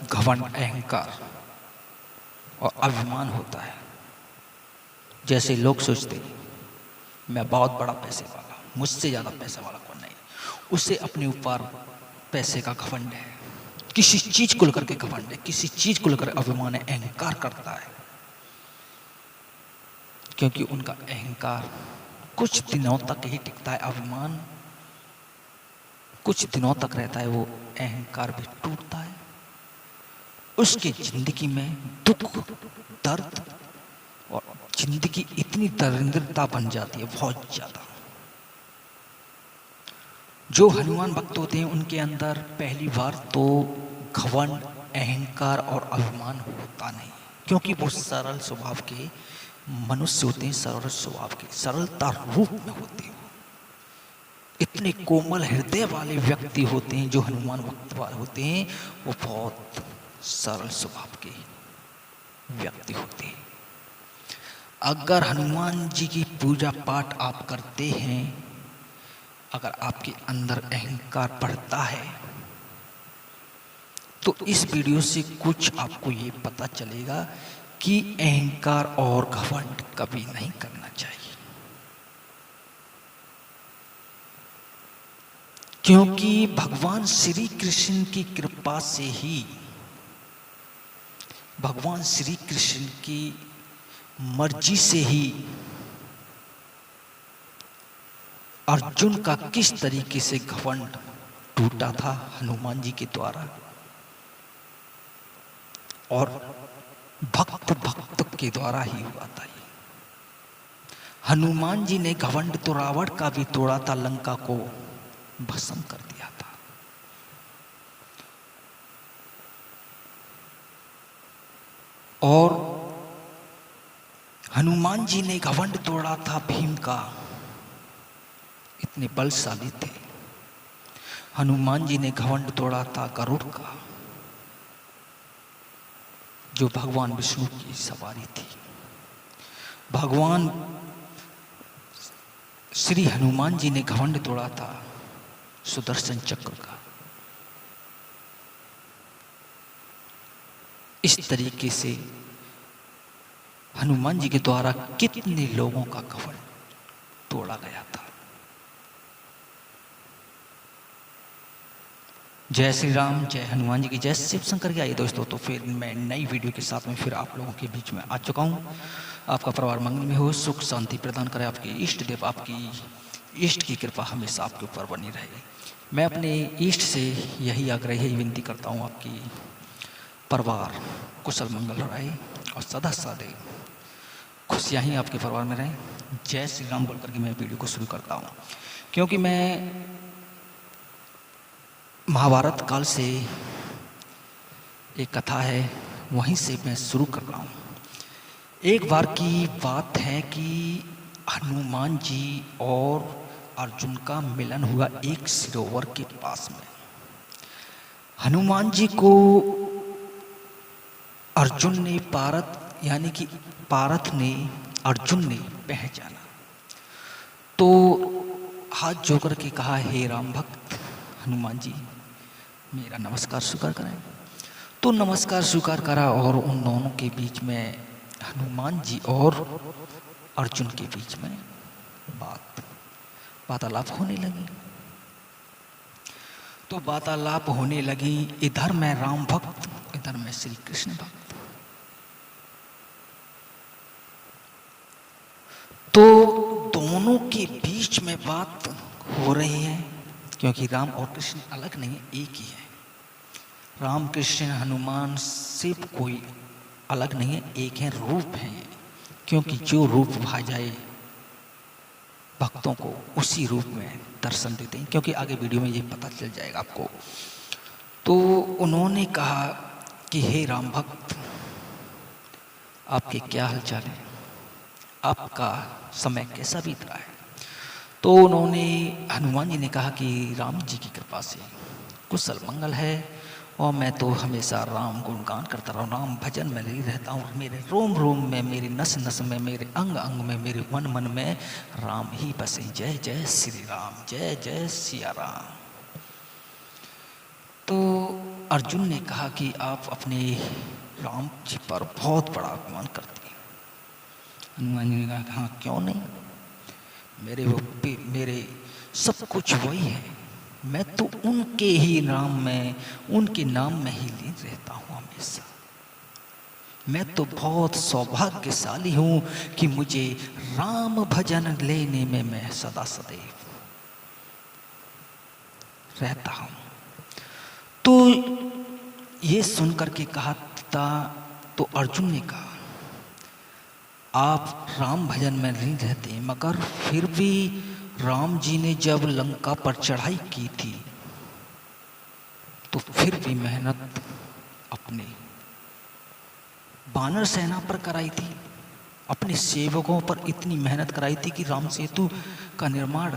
घमंड, अहंकार और अभिमान होता है। जैसे लोग सोचते हैं मैं बहुत बड़ा पैसे वाला हूँ, मुझसे ज़्यादा पैसे वाला कौन नहीं। उसे अपने ऊपर पैसे का घमंड है, किसी चीज को लेकर के घमंड है, किसी चीज को लेकर अभिमान है, अहंकार करता है। क्योंकि उनका अहंकार कुछ दिनों तक ही टिकता है, अभिमान कुछ दिनों तक रहता है, वो अहंकार भी टूटता है। उसकी जिंदगी में दुख, दर्द और जिंदगी इतनी दरिद्रता बन जाती है, बहुत ज्यादा। जो हनुमान भक्त होते हैं उनके अंदर पहली बार तो घमंड, अहंकार और अभिमान होता नहीं, क्योंकि वो सरल स्वभाव के मनुष्य होते हैं, सरल स्वभाव के, सरलता रूप में होते हैं। इतने कोमल हृदय वाले व्यक्ति होते हैं जो हनुमान भक्त वाले होते हैं, वो बहुत सरल स्वभाव के व्यक्ति होते हैं। अगर हनुमान जी की पूजा पाठ आप करते हैं, अगर आपके अंदर अहंकार बढ़ता है, तो इस वीडियो से कुछ आपको ये पता चलेगा कि अहंकार और घमंड कभी नहीं करना चाहिए। क्योंकि भगवान श्री कृष्ण की कृपा से ही, भगवान श्री कृष्ण की मर्जी से ही अर्जुन का किस तरीके से घमंड टूटा था हनुमान जी के द्वारा, और भक्त के द्वारा ही हुआ था ये। हनुमान जी ने घमंड तो रावण का भी तोड़ा था, लंका को भस्म कर दिया था। और हनुमान जी ने घमंड तोड़ा था भीम का, इतने बलशाली थे। हनुमान जी ने घमंड तोड़ा था गरुड़ का, जो भगवान विष्णु की सवारी थी। भगवान श्री हनुमान जी ने घमंड तोड़ा था सुदर्शन चक्र का। इस तरीके से हनुमान जी के द्वारा कितने लोगों का घमंड तोड़ा गया था। जय श्री राम, जय हनुमान जी की जय। शिव शंकर की। आइए दोस्तों, तो फिर मैं नई वीडियो के साथ में फिर आप लोगों के बीच में आ चुका हूँ। आपका परिवार मंगल में हो, सुख शांति प्रदान करे, आपके इष्ट देव, आपकी इष्ट की कृपा हमेशा आपके ऊपर बनी रहे। मैं अपने इष्ट से यही आग्रह, यही विनती करता हूँ, आपकी परिवार कुशल मंगल रहे और सदा सदैव खुशियाँ ही आपके परिवार में रहें। जय श्री राम बोल करके मैं वीडियो को शुरू करता हूँ, क्योंकि मैं महाभारत काल से एक कथा है, वहीं से मैं शुरू कर रहा हूँ। एक बार की बात है कि हनुमान जी और अर्जुन का मिलन हुआ एक सरोवर के पास में। हनुमान जी को अर्जुन ने यानी कि पारथ ने, अर्जुन ने पहचाना, तो हाथ जोड़ के कहा, हे राम भक्त हनुमान जी, मेरा नमस्कार स्वीकार करें। तो नमस्कार स्वीकार करा, और उन दोनों के बीच में, हनुमान जी और अर्जुन के बीच में वार्तालाप होने लगी। तो वार्तालाप होने लगी, इधर मैं राम भक्त, इधर मैं श्री कृष्ण भक्त। तो दोनों के बीच में बात हो रही है, क्योंकि राम और कृष्ण अलग नहीं है, एक ही है। राम कृष्ण हनुमान शिव कोई अलग नहीं है, एक है, रूप है। क्योंकि जो रूप भा जाए भक्तों को, उसी रूप में दर्शन देते हैं, क्योंकि आगे वीडियो में ये पता चल जाएगा आपको। तो उन्होंने कहा कि हे राम भक्त, आपके क्या हालचाल है, आपका समय कैसा बीत रहा है। तो उन्होंने, हनुमान जी ने कहा कि राम जी की कृपा से कुशल मंगल है, और मैं तो हमेशा राम गुणगान करता रहा हूँ, राम भजन में लगी रहता हूँ। मेरे रोम रोम में, मेरी नस नस में, मेरे अंग अंग में, मेरे मन मन में राम ही बसे। जय जय श्री राम, जय जय सिया राम। तो अर्जुन ने कहा कि आप अपने राम जी पर बहुत बड़ा अपमान करते हैं। हनुमान जी ने कहा कि हाँ, क्यों नहीं, मेरे सब कुछ वही है, मैं तो उनके ही नाम में, उनके नाम में ही लीन रहता हूँ हमेशा। मैं तो बहुत सौभाग्यशाली हूँ कि मुझे राम भजन लेने में मैं सदा सदैव रहता हूँ। तो ये सुनकर के कहा था, तो अर्जुन ने कहा आप राम भजन में नहीं रहते, मगर फिर भी राम जी ने जब लंका पर चढ़ाई की थी तो फिर भी मेहनत अपने वानर सेना पर कराई थी, अपने सेवकों पर इतनी मेहनत कराई थी कि राम सेतु का निर्माण,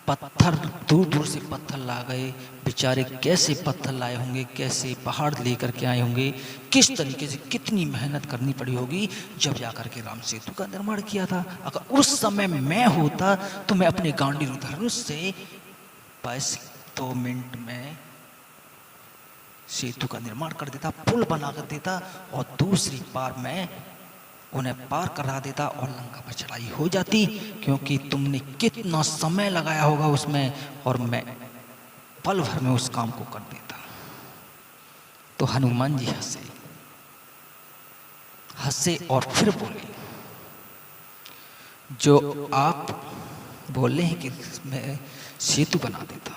पत्थर दूर दूर से पत्थर ला गए, बेचारे कैसे पत्थर लाए होंगे, कैसे पहाड़ लेकर के आए होंगे, किस तरीके से कितनी मेहनत करनी पड़ी होगी जब जाकर के राम सेतु का निर्माण किया था। अगर उस समय मैं होता तो मैं अपने गांडीव धनुष से बस 2 मिनट में सेतु का निर्माण कर देता, पुल बना कर देता और दूसरी पार में उन्हें पार करा देता और लंका पर चढ़ाई हो जाती, क्योंकि तुमने कितना समय लगाया होगा उसमें और मैं पल भर में उस काम को कर देता। तो हनुमान जी हंसे और फिर बोले, जो आप बोले हैं कि मैं सेतु बना देता,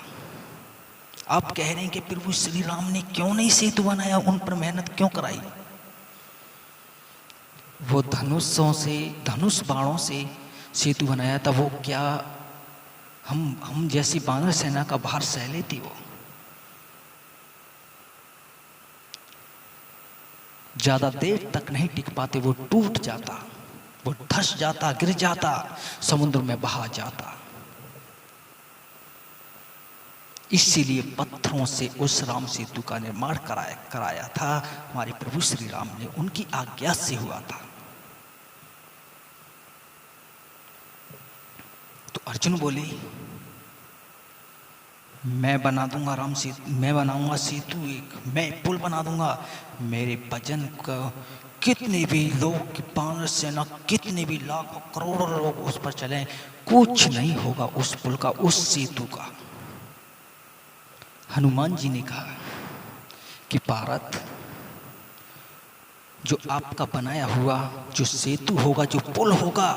आप कह रहे हैं कि प्रभु श्री राम ने क्यों नहीं सेतु बनाया, उन पर मेहनत क्यों कराई? वो धनुष बाणों से सेतु बनाया था, वो क्या हम जैसी वानर सेना का भार सह लेती? वो ज्यादा देर तक नहीं टिक पाते, वो टूट जाता, वो धस जाता, गिर जाता, समुद्र में बहा जाता। इसीलिए पत्थरों से उस राम सेतु का निर्माण कराया था हमारे प्रभु श्री राम ने, उनकी आज्ञा से हुआ था। तो अर्जुन बोले, मैं बना दूंगा राम सेतु, मैं बनाऊंगा सेतु, मैं पुल बना दूंगा, मेरे भजन का कितने भी लोग, वानर सेना कितने भी लाखों करोड़ों लोग उस पर चले, कुछ नहीं होगा उस पुल का, उस सेतु का। हनुमान जी ने कहा कि पार्थ, जो आपका बनाया हुआ जो सेतु होगा, जो पुल होगा,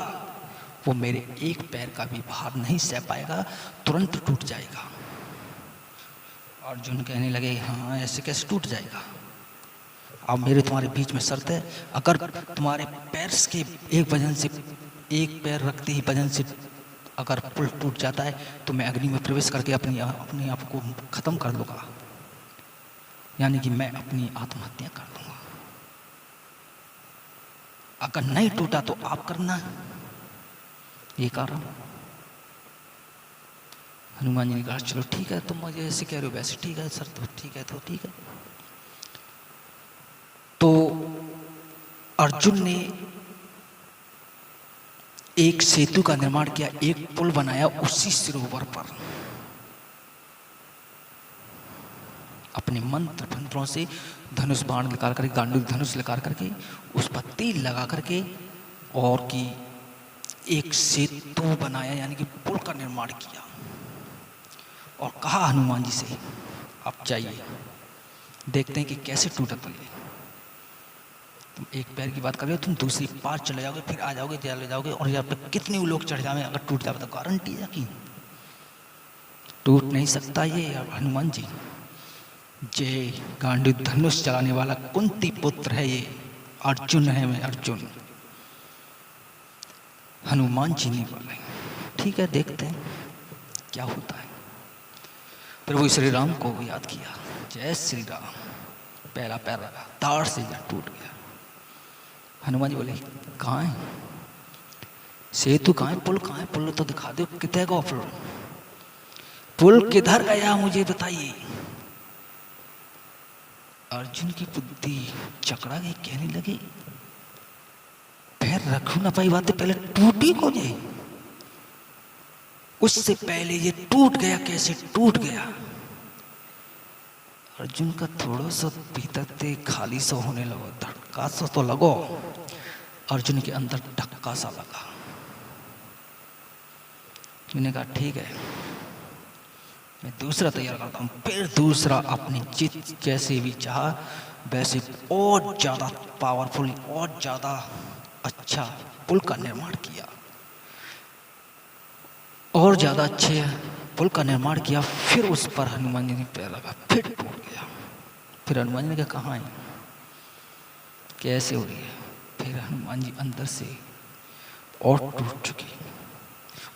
वो मेरे एक पैर का भी भार नहीं सह पाएगा, तुरंत टूट जाएगा। अर्जुन कहने लगे, हाँ ऐसे कैसे टूट जाएगा? अब मेरे तुम्हारे बीच में शर्त है, अगर तुम्हारे पैर के एक वजन से, एक पैर रखते ही वजन से अगर पुल टूट जाता है तो मैं अग्नि में प्रवेश करके अपने आप को खत्म कर दूंगा, यानी कि मैं अपनी आत्महत्या कर दूंगा। अगर नहीं टूटा तो आप करना, ये कारण। हनुमान जी ने कहा, चलो ठीक है, तुम मुझे ऐसे कह रहे हो वैसे ठीक है सर, तो ठीक है, तो ठीक है। तो अर्जुन ने एक सेतु का निर्माण किया, एक पुल बनाया उसी सरोवर पर, अपने मंत्रों से धनुष बाण निकाल करके, गांडीव धनुष निकाल करके, उस पर तीर लगा करके और की एक सेतु बनाया, यानी कि पुल का निर्माण किया। और कहा हनुमान जी से, आप जाइए, देखते हैं कि कैसे टूटा तो ये। तुम एक पैर की बात कर रहे हो, तुम दूसरी पार चले जाओगे, फिर आ जाओगे, चले जाओगे, और यहाँ पे कितने लोग चढ़ जाए, अगर टूट जाए तो गारंटी है कि टूट नहीं सकता ये। हनुमान जी, जय गांडीव धनुष चलाने वाला कुंती पुत्र है ये, अर्जुन है, मैं अर्जुन। हनुमान जी ने बोले, ठीक है, देखते हैं क्या होता है। प्रभु श्री राम को याद किया, जय श्री राम, पहला पैर रखा, ताड़ से टूट गया। हनुमान जी बोले, कहाँ है सेतु, कहाँ है पुल, कहाँ है पुल, तो दिखा दो, कितने का पुल, पुल किधर गया मुझे बताइए। अर्जुन की बुद्धि चकरा गई, कहने लगे, पैर रखू ना पाई बातें, पहले टूटी को जाए, उससे पहले ये टूट गया, कैसे टूट गया? अर्जुन का थोड़ा सा भीतर ते खाली सा होने लगा, धक्का सा तो लगो, अर्जुन के अंदर धक्का सा लगा। मैंने कहा ठीक है, मैं दूसरा तैयार करता हूँ। फिर दूसरा अपनी चित जैसे भी चाहा वैसे और ज़्यादा पावरफुल, और ज़्यादा अच्छा पुल का निर्माण किया, और ज़्यादा अच्छे पुल का निर्माण किया। फिर उस पर हनुमान जी ने पैर लगा, फिर टूट गया। फिर हनुमान जी ने कहा कहाँ है, कैसे हो रही है? फिर हनुमान जी अंदर से और टूट चुकी,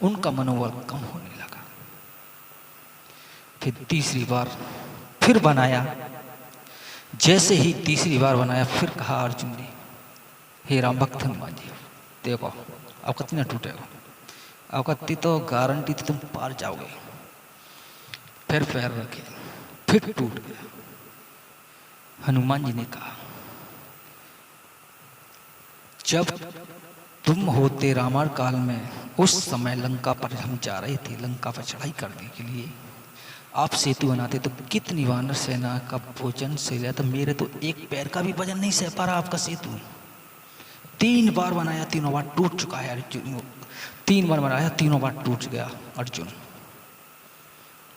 उनका मनोबल कम होने लगा। फिर तीसरी बार फिर बनाया। जैसे ही तीसरी बार बनाया, फिर कहा अर्जुन ने, हे राम भक्त हनुमान जी, देखो अब कितना टूटेगा, अब कत्ती तो गारंटी थी तुम पार जाओगे। फिर पैर रखे, फिर टूट गया। हनुमान जी ने कहा, जब तुम होते रामायण काल में, उस समय लंका पर हम जा रहे थे, लंका पर चढ़ाई करने के लिए आप सेतु बनाते तो कितनी वानर सेना का भोजन से लिया, तो मेरे तो एक पैर का भी वजन नहीं सह पा रहा आपका सेतु। 3 बार बनाया, तीनों बार टूट चुका है अर्जुन। 3 बार बनाया, तीनों बार टूट गया अर्जुन।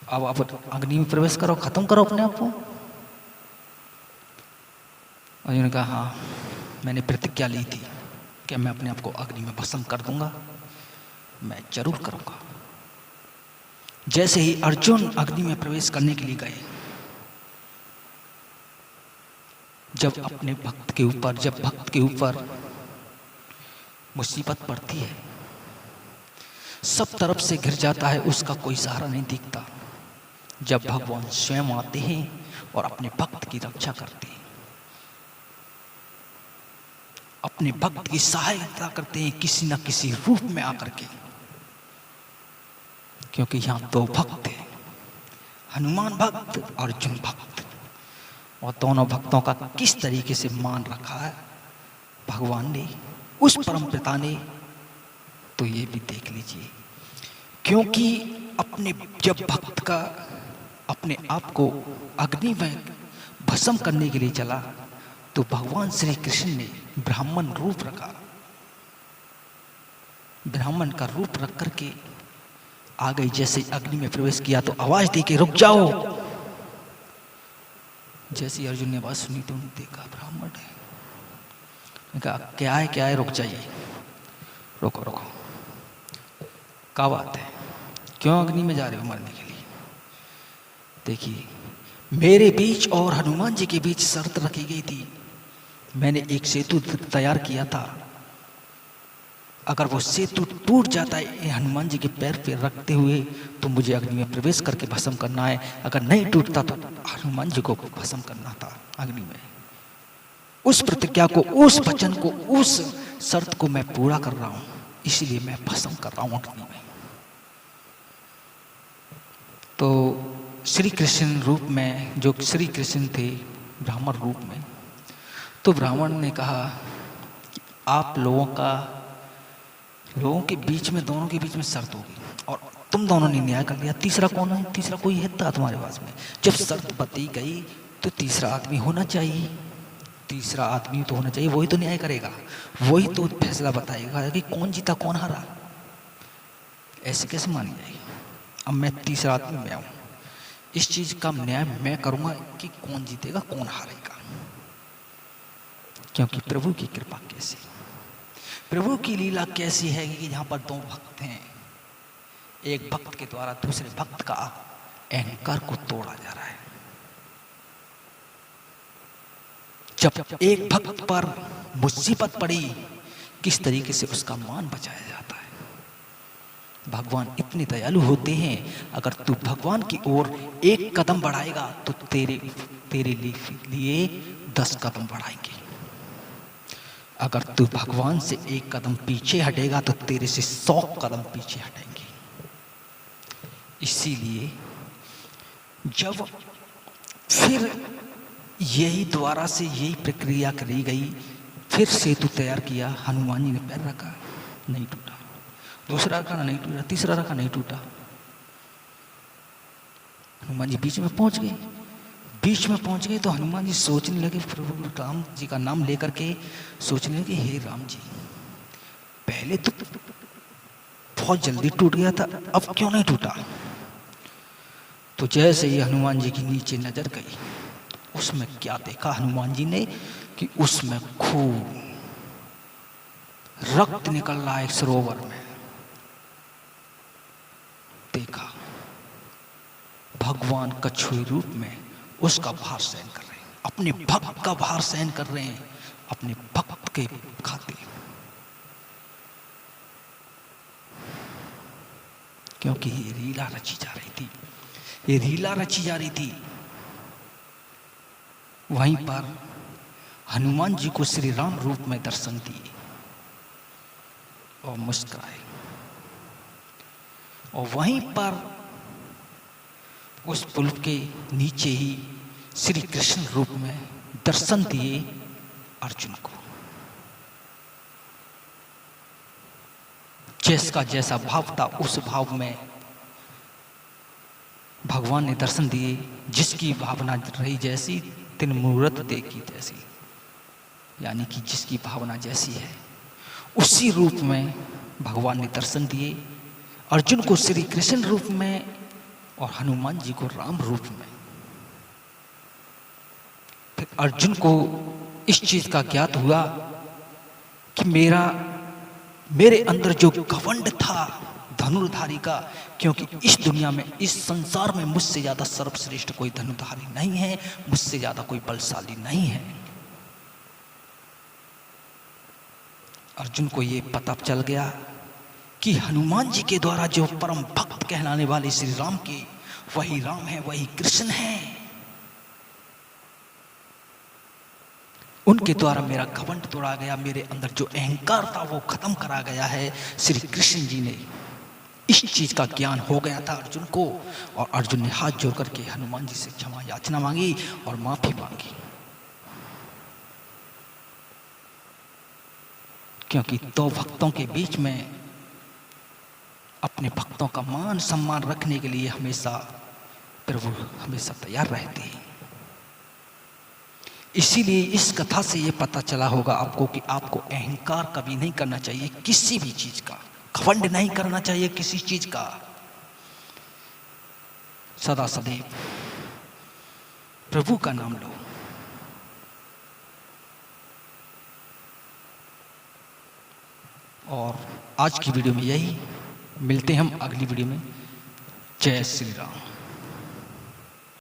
अब आप अग्नि में प्रवेश करो, खत्म करो अपने आप को। अर्जुन ने कहा हाँ, मैंने प्रतिज्ञा ली थी कि मैं अपने आप को अग्नि में भस्म कर दूंगा, मैं जरूर करूंगा। जैसे ही अर्जुन अग्नि में प्रवेश करने के लिए गए, जब अपने भक्त के ऊपर, जब भक्त के ऊपर मुसीबत पड़ती है, सब तरफ से घिर जाता है, उसका कोई सहारा नहीं दिखता, जब भगवान स्वयं आते हैं और अपने भक्त की रक्षा करते हैं, अपने भक्त की सहायता करते हैं किसी न किसी रूप में आकर के। क्योंकि यहाँ 2 भक्त हैं, हनुमान भक्त, अर्जुन भक्त, और दोनों भक्तों का किस तरीके से मान रखा है भगवान ने, उस परम पिता ने, तो ये भी देख लीजिए। क्योंकि अपने जब भक्त का अपने आप को अग्नि में भस्म करने के लिए चला, तो भगवान श्री कृष्ण ने ब्राह्मण रूप रखा, ब्राह्मण का रूप रख करके आ गई। जैसे अग्नि में प्रवेश किया तो आवाज दी कि रुक जाओ। जैसे अर्जुन ने आवाज सुनी तो उन्होंने देखा ब्राह्मण है। कहा क्या है, क्या है, रुक जाइए, रुको रुको, क्या बात है, क्यों अग्नि में जा रहे हो मरने के लिए? देखिए, मेरे बीच और हनुमान जी के बीच शर्त रखी गई थी, मैंने एक सेतु तैयार किया था, अगर वो सेतु टूट जाता है हनुमान जी के पैर पे रखते हुए तो मुझे अग्नि में प्रवेश करके भस्म करना है, अगर नहीं टूटता तो हनुमान जी को भस्म करना था अग्नि में। उस प्रतिज्ञा को, उस वचन को, उस शर्त को मैं पूरा कर रहा हूं, इसलिए मैं भस्म कर रहा हूं अग्नि में। तो श्री कृष्ण रूप में, जो श्री कृष्ण थे ब्राह्मण रूप में, तो ब्राह्मण ने कहा आप लोगों के बीच में, दोनों के बीच में शर्त होगी और तुम दोनों ने न्याय कर लिया, तीसरा कौन है? तीसरा कोई है था तुम्हारे पास में? जब शर्त बती गई तो तीसरा आदमी होना चाहिए, तीसरा आदमी तो होना चाहिए, वही तो न्याय करेगा, वही तो फैसला बताएगा कि कौन जीता कौन हारा। ऐसे कैसे मानी जाएगी? अब मैं तीसरा आदमी में आऊं, इस चीज का न्याय मैं करूंगा कि कौन जीतेगा कौन हारेगा। क्योंकि प्रभु की कृपा कैसी, प्रभु की लीला कैसी है कि यहाँ पर 2 भक्त हैं, एक भक्त के द्वारा दूसरे भक्त का अहंकार को तोड़ा जा रहा है। जब एक भक्त पर मुसीबत पड़ी, किस तरीके से उसका मान बचाया जाता है। भगवान इतने दयालु होते हैं, अगर तू भगवान की ओर एक कदम बढ़ाएगा तो तेरे लिए 10 कदम बढ़ाएंगे। अगर तू भगवान से एक कदम पीछे हटेगा तो तेरे से 100 कदम पीछे हटेंगे। इसीलिए जब फिर यही द्वारा से यही प्रक्रिया करी गई, फिर सेतु तैयार किया, हनुमान जी ने पैर रखा, नहीं टूटा, दूसरा रखा नहीं टूटा, तीसरा रखा नहीं टूटा, हनुमान जी बीच में पहुंच गए, बीच में पहुंच गए तो हनुमान जी सोचने लगे, प्रभु राम जी का नाम लेकर के सोचने लगे, हे राम जी, पहले तो बहुत जल्दी टूट गया था, अब क्यों नहीं टूटा? तो जैसे ही हनुमान जी की नीचे नजर गई, उसमें क्या देखा हनुमान जी ने कि उसमें खून, रक्त निकल रहा है एक सरोवर में। देखा भगवान कछुए रूप में उसका भार सहन कर रहे हैं, अपने भक्त का भार सहन कर रहे हैं, अपने भक्त के खातिर, क्योंकि ये लीला रची जा रही थी, ये लीला रची जा रही थी। वहीं पर हनुमान जी को श्री राम रूप में दर्शन दिए और मुस्कुराए, और वहीं पर उस पुल के नीचे ही श्री कृष्ण रूप में दर्शन दिए अर्जुन को। जिसका जैसा भाव था उस भाव में भगवान ने दर्शन दिए, जिसकी भावना रही जैसी तिन मूरत देखी तैसी, यानी कि जिसकी भावना जैसी है उसी रूप में भगवान ने दर्शन दिए, अर्जुन को श्री कृष्ण रूप में और हनुमान जी को राम रूप में। फिर अर्जुन को इस चीज का ज्ञात हुआ कि मेरे अंदर जो घमंड था धनुर्धारी का, क्योंकि इस दुनिया में, इस संसार में मुझसे ज्यादा सर्वश्रेष्ठ कोई धनुर्धारी नहीं है, मुझसे ज्यादा कोई बलशाली नहीं है। अर्जुन को ये पता चल गया कि हनुमान जी के द्वारा जो परम भक्त कहलाने वाले श्री राम के, वही राम है, वही कृष्ण है। उनके द्वारा मेरा घमंड तोड़ा गया, मेरे अंदर जो अहंकार था वो खत्म करा गया है श्री कृष्ण जी ने। इस चीज का ज्ञान हो गया था अर्जुन को, और अर्जुन ने हाथ जोड़ करके हनुमान जी से क्षमा याचना मांगी और माफी मांगी, क्योंकि दो भक्तों के बीच में अपने भक्तों का मान सम्मान रखने के लिए हमेशा प्रभु हमेशा तैयार रहते हैं। इसीलिए इस कथा से ये पता चला होगा आपको कि आपको अहंकार कभी नहीं करना चाहिए, किसी भी चीज का घमंड नहीं करना चाहिए, किसी चीज का। सदा सदैव प्रभु का नाम लो। और आज की वीडियो में यही, मिलते हैं हम अगली वीडियो में। जय श्री राम।